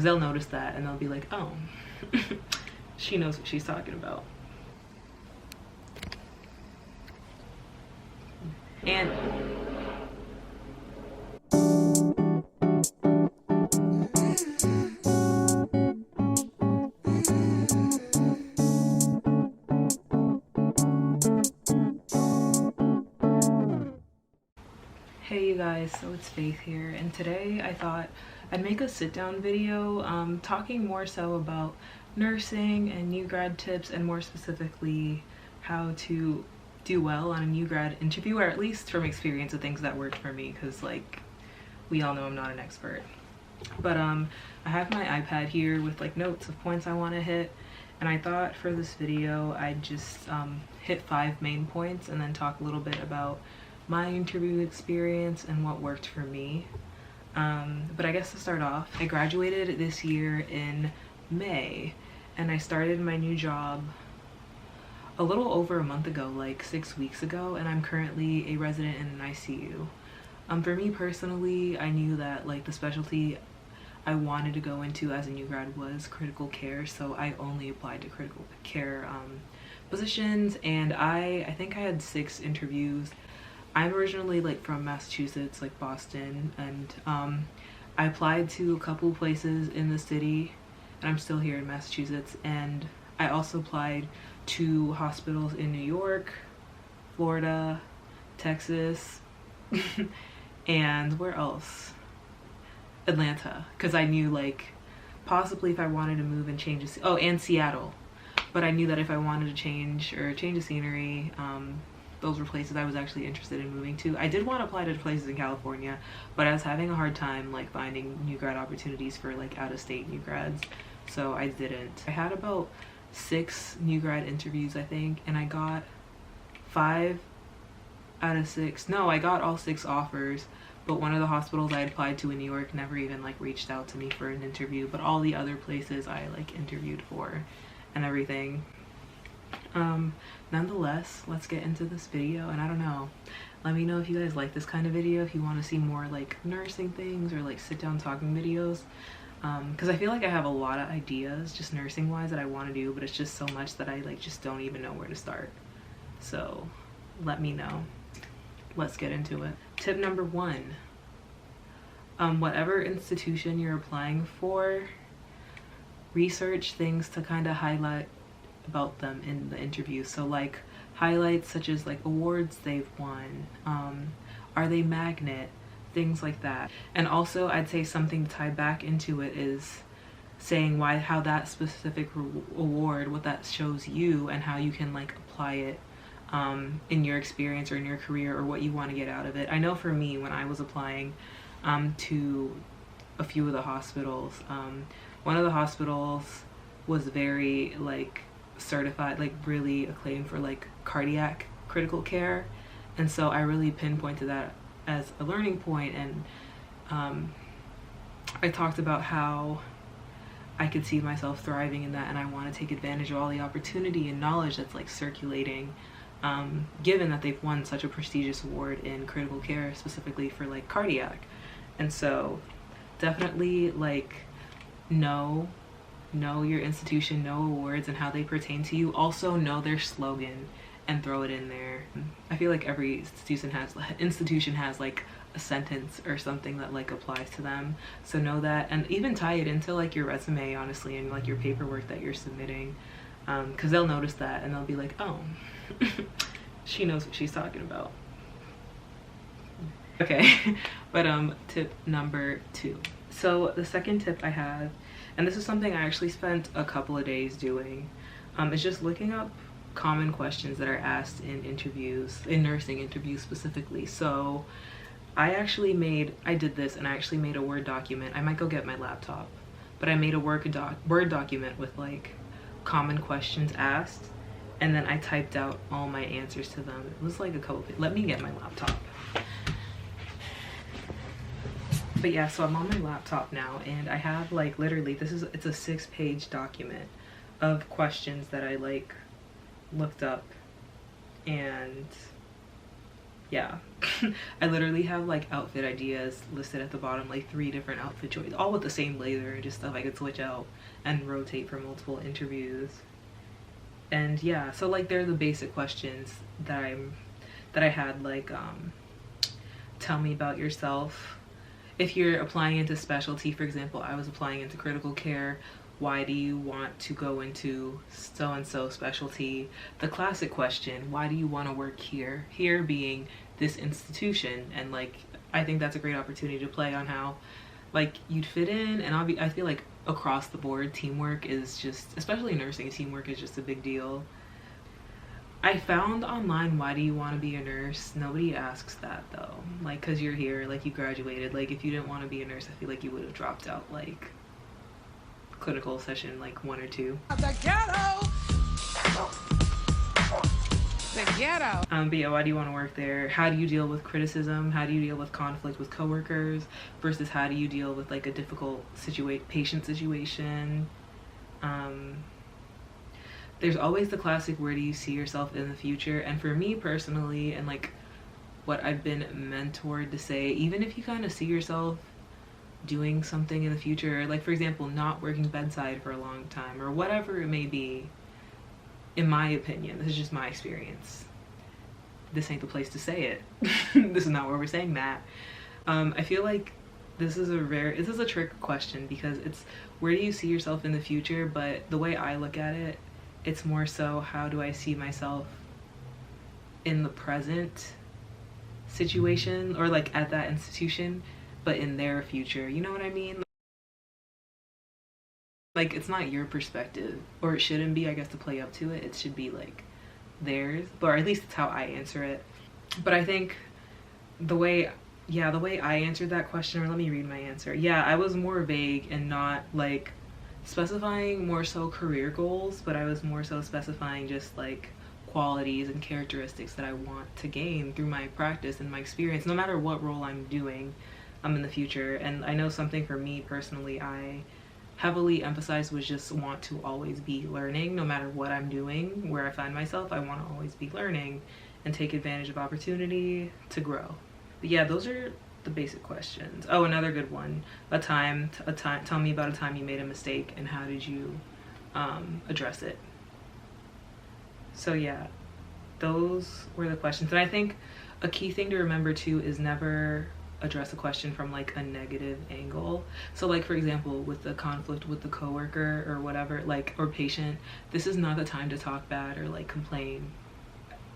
They'll notice that and they'll be like, oh, she knows what she's talking about. And hey you guys, so it's Faith here, and today I thought I'd make a sit-down video talking more so about nursing and new grad tips, and more specifically how to do well on a new grad interview, or at least from experience of things that worked for me, because like we all know I'm not an expert. But I have my iPad here with like notes of points I want to hit, and I thought for this video I'd just hit 5 main points and then talk a little bit about my interview experience and what worked for me. But I guess to start off, I graduated this year in May, and I started my new job a little over a month ago, like 6 weeks ago, and I'm currently a resident in an ICU. For me personally, I knew that like the specialty I wanted to go into as a new grad was critical care, so I only applied to critical care positions, and I think I had 6 interviews. I'm originally like from Massachusetts, like Boston, and I applied to a couple places in the city, and I'm still here in Massachusetts, and I also applied to hospitals in New York, Florida, Texas, and where else? Atlanta, because I knew like possibly if I wanted to move and change and Seattle, but I knew that if I wanted to change the scenery, those were places I was actually interested in moving to. I did want to apply to places in California, but I was having a hard time like finding new grad opportunities for like out-of-state new grads, so I didn't. I had about 6 new grad interviews, I think, and I got 5 out of 6. No, I got all 6 offers, but one of the hospitals I applied to in New York never even like reached out to me for an interview, but all the other places I like interviewed for and everything. Nonetheless, let's get into this video, and I don't know, let me know if you guys like this kind of video, if you want to see more like nursing things or like sit down talking videos, because I feel like I have a lot of ideas just nursing wise that I want to do, but it's just so much that I like just don't even know where to start. So let me know. Let's get into it. Tip number 1, whatever institution you're applying for, research things to kind of highlight about them in the interview. So like highlights such as like awards they've won, are they magnet, things like that. And also I'd say something to tie back into it is saying how that specific award, what that shows you, and how you can like apply it in your experience or in your career, or what you want to get out of it. I know for me, when I was applying to a few of the hospitals, one of the hospitals was very like certified, like really acclaimed for like cardiac critical care, and so I really pinpointed that as a learning point, and I talked about how I could see myself thriving in that, and I want to take advantage of all the opportunity and knowledge that's like circulating, given that they've won such a prestigious award in critical care, specifically for like cardiac. And so definitely like know your institution, know awards and how they pertain to you. Also know their slogan and throw it in there. I feel like every institution has like a sentence or something that like applies to them, so know that, and even tie it into like your resume, honestly, and like your paperwork that you're submitting, because they'll notice that and they'll be like, oh, she knows what she's talking about. Okay. But tip number 2. So the second tip I have, and this is something I actually spent a couple of days doing, is just looking up common questions that are asked in interviews, in nursing interviews specifically. So I did this, and I actually made a Word document. I might go get my laptop, but I made a Word document with like common questions asked, and then I typed out all my answers to them. It was like a couple, let me get my laptop. But yeah, so I'm on my laptop now, and I have like literally, it's a 6-page document of questions that I like looked up and yeah. I literally have like outfit ideas listed at the bottom, like 3 different outfit choices, all with the same blazer and just stuff I could switch out and rotate for multiple interviews. And yeah, so like they're the basic questions that I had, like tell me about yourself. If you're applying into specialty, for example, I was applying into critical care. Why do you want to go into so-and-so specialty? The classic question, why do you want to work here? Here being this institution. And like, I think that's a great opportunity to play on how like you'd fit in. And I feel like across the board, teamwork is just, especially nursing, teamwork is just a big deal. I found online, why do you want to be a nurse? Nobody asks that though. Like, cause you're here, like you graduated. Like if you didn't want to be a nurse, I feel like you would have dropped out like clinical session like 1 or 2. The ghetto! The ghetto! But yeah, why do you want to work there? How do you deal with criticism? How do you deal with conflict with coworkers? Versus how do you deal with like a difficult patient situation? There's always the classic, where do you see yourself in the future? And for me personally, and like what I've been mentored to say, even if you kind of see yourself doing something in the future, like for example, not working bedside for a long time or whatever it may be, in my opinion, this is just my experience. This ain't the place to say it. This is not where we're saying that. I feel like this is a trick question, because it's where do you see yourself in the future, but the way I look at it, it's more so how do I see myself in the present situation, or like at that institution, but in their future. You know what I mean? Like it's not your perspective, or it shouldn't be, I guess, to play up to it. It should be like theirs, or at least it's how I answer it. But I think the way I answered that question, or let me read my answer. Yeah, I was more vague and not like specifying more so career goals, but I was more so specifying just like qualities and characteristics that I want to gain through my practice and my experience, no matter what role I'm doing in the future. And I know something for me personally I heavily emphasized was just want to always be learning. No matter what I'm doing, where I find myself, I want to always be learning and take advantage of opportunity to grow. But yeah, those are the basic questions. Oh, another good one. Tell me about a time you made a mistake and how did you address it? So yeah, those were the questions. And I think a key thing to remember too is never address a question from like a negative angle. So like for example, with the conflict with the coworker or whatever, like, or patient, this is not the time to talk bad or like complain.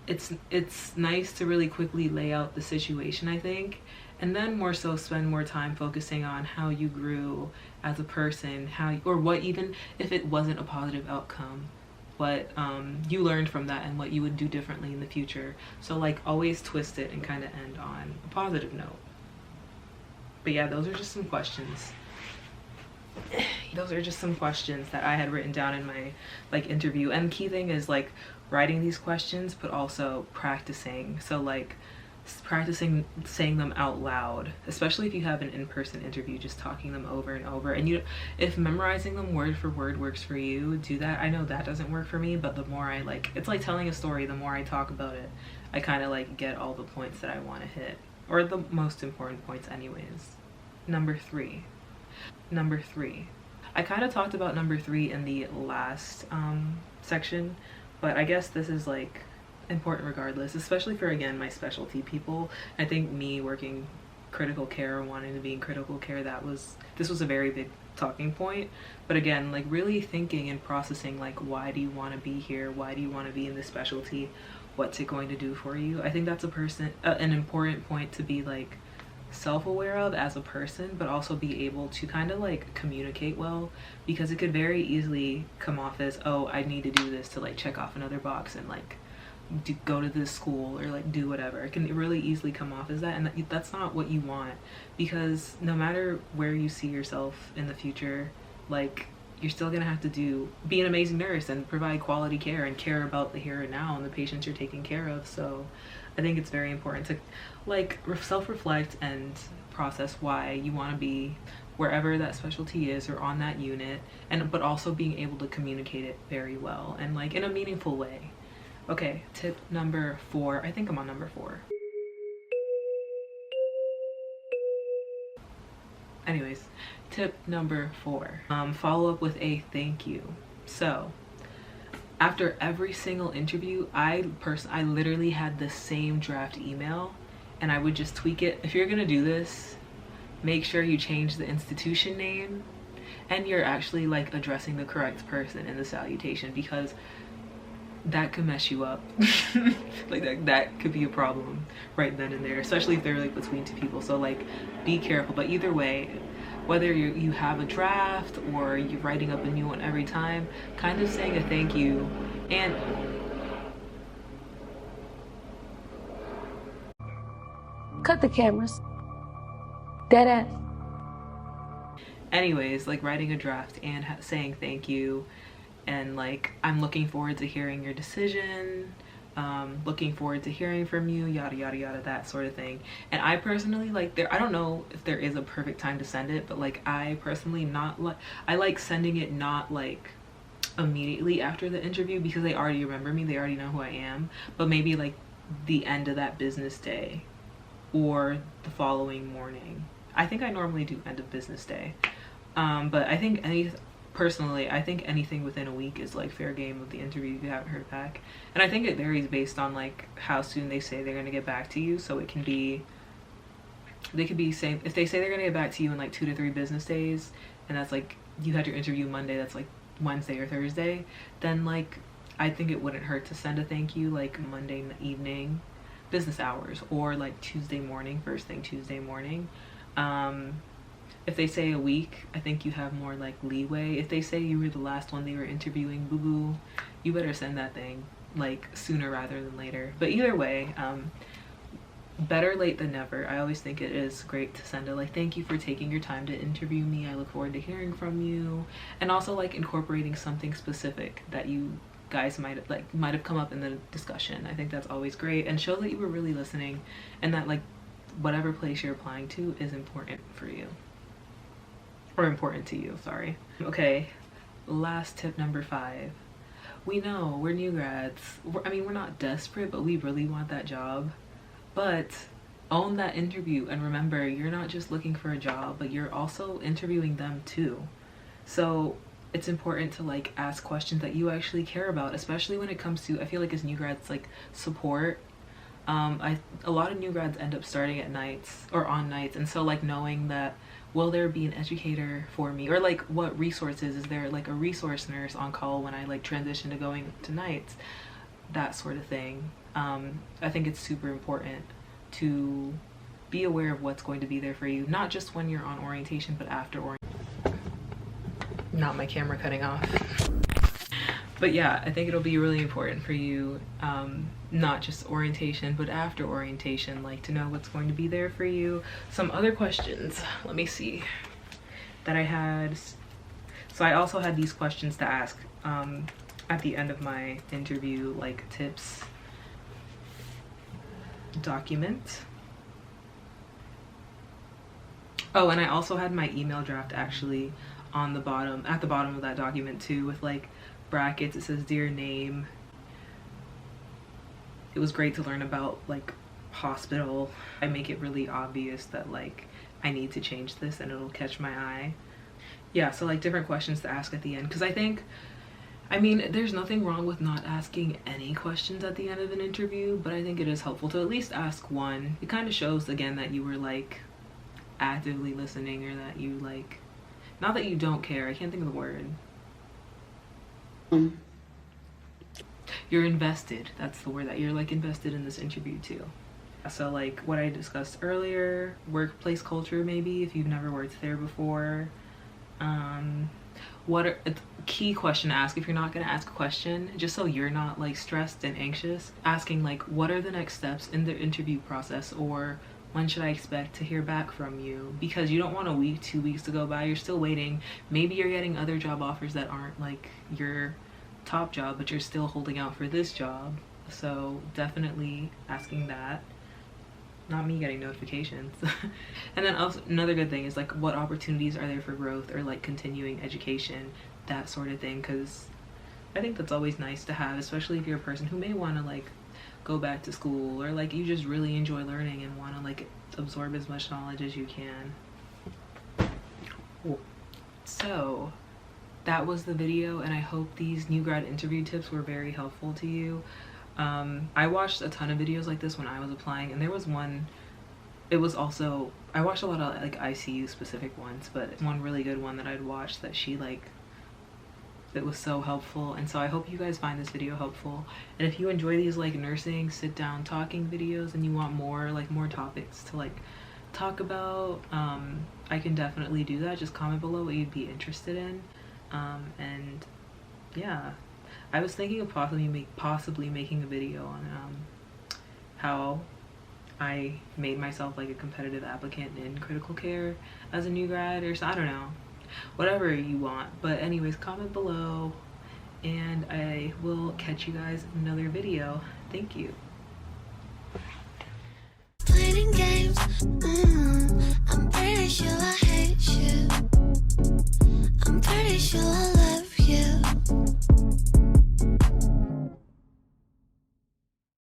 It's nice to really quickly lay out the situation, I think, and then more so spend more time focusing on how you grew as a person, or what, even if it wasn't a positive outcome, what you learned from that and what you would do differently in the future. So like always twist it and kind of end on a positive note. But yeah, those are just some questions. Those are just some questions that I had written down in my like interview. And the key thing is like writing these questions, but also practicing. So like practicing saying them out loud, especially if you have an in-person interview, just talking them over and over. And if memorizing them word for word works for you, do that. I know that doesn't work for me, but the more I like, it's like telling a story, the more I talk about it, I kind of like get all the points that I want to hit, or the most important points anyways. Number three. I kind of talked about number 3 in the last section, but I guess this is like important regardless, especially for, again, my specialty people. I think me working critical care, wanting to be in critical care, this was a very big talking point. But again, like really thinking and processing, like, why do you want to be here? Why do you want to be in this specialty? What's it going to do for you? I think that's an important point to be like self-aware of as a person, but also be able to kind of like communicate well, because it could very easily come off as, oh, I need to do this to like check off another box and like go to this school or like do whatever. It can really easily come off as that, and that's not what you want, because no matter where you see yourself in the future, like you're still gonna have to be an amazing nurse and provide quality care and care about the here and now and the patients you're taking care of. So I think it's very important to like self-reflect and process why you want to be wherever that specialty is or on that unit, but also being able to communicate it very well and like in a meaningful way. Okay, tip number 4. I think I'm on number 4. Anyways, tip number 4, follow up with a thank you. So after every single interview, I literally had the same draft email, and I would just tweak it. If you're gonna do this, make sure you change the institution name and you're actually like addressing the correct person in the salutation, because that could mess you up. Like that could be a problem right then and there, especially if they're like between 2 people. So like be careful. But either way, whether you have a draft or you're writing up a new one every time, kind of saying a thank you. And cut the cameras. Dead ass. anyways, like writing a draft and saying thank you, and like, I'm looking forward to hearing your decision, looking forward to hearing from you, yada yada yada, that sort of thing. And I personally like, I don't know if there is a perfect time to send it, but like I personally I like sending it not like immediately after the interview, because they already remember me, they already know who I am, but maybe like the end of that business day or the following morning. I think I normally do end of business day, but I think personally, I think anything within a week is like fair game of the interview if you haven't heard back. And I think it varies based on like how soon they say they're going to get back to you. So it can be, they could be saying, if they say they're going to get back to you in like 2 to 3 business days, and that's like, you had your interview Monday, that's like Wednesday or Thursday, then like I think it wouldn't hurt to send a thank you like Monday evening, business hours, or like Tuesday morning, first thing Tuesday morning. If they say a week, I think you have more like leeway. If they say you were the last one they were interviewing, boo boo, you better send that thing like sooner rather than later. But either way, better late than never. I always think it is great to send a like, thank you for taking your time to interview me, I look forward to hearing from you. And also like incorporating something specific that you guys might have come up in the discussion. I think that's always great, and shows that you were really listening, and that like whatever place you're applying to is important for you, or important to you, sorry. Okay, last tip number 5. We know we're new grads. I mean, we're not desperate, but we really want that job. But own that interview, and remember, you're not just looking for a job, but you're also interviewing them too. So it's important to like ask questions that you actually care about, especially when it comes to, I feel like as new grads, like support. A lot of new grads end up starting at nights or on nights, and so like knowing that, will there be an educator for me, or like what resources, is there like a resource nurse on call when I like transition to going to nights, that sort of thing. I think it's super important to be aware of what's going to be there for you, not just when you're on orientation, but after orientation. Not my camera cutting off. But yeah, I think it'll be really important for you, not just orientation, but after orientation, like to know what's going to be there for you. Some other questions, let me see, that I had. So I also had these questions to ask at the end of my interview, like tips document. Oh, and I also had my email draft actually on the bottom, at the bottom of that document too, with like brackets. It says dear name. It was great to learn about like hospital. I make it really obvious that like I need to change this and it'll catch my eye. Yeah, so like different questions to ask at the end, because I mean, there's nothing wrong with not asking any questions at the end of an interview, but I think it is helpful to at least ask one. It kind of shows again that you were like actively listening, or that you like, not that you don't care, I can't think of the word. You're invested, that's the word, that you're like invested in this interview too. So like what I discussed earlier, workplace culture, maybe if you've never worked there before. What are a key question to ask if you're not going to ask a question, just so you're not like stressed and anxious, asking like, what are the next steps in the interview process, or when should I expect to hear back from you? Because you don't want a week, 2 weeks to go by, you're still waiting. Maybe you're getting other job offers that aren't like your top job, but you're still holding out for this job. So definitely asking that. Not me getting notifications. And then also another good thing is like, what opportunities are there for growth or like continuing education, that sort of thing, because I think that's always nice to have, especially if you're a person who may want to like go back to school, or like you just really enjoy learning and want to like absorb as much knowledge as you can. So that was the video, and I hope these new grad interview tips were very helpful to you. I watched a ton of videos like this when I was applying, and there was one, it was also, I watched a lot of like ICU specific ones, but one really good one that I'd watched that she like, it was so helpful. And so I hope you guys find this video helpful, and if you enjoy these like nursing sit down talking videos and you want more topics to like talk about, I can definitely do that. Just comment below what you'd be interested in. And yeah, I was thinking of possibly making a video on how I made myself like a competitive applicant in critical care as a new grad, or so, I don't know, whatever you want. But anyways, comment below, and I will catch you guys in another video. Thank you. Playing games, I'm pretty sure I hate you. I'm pretty sure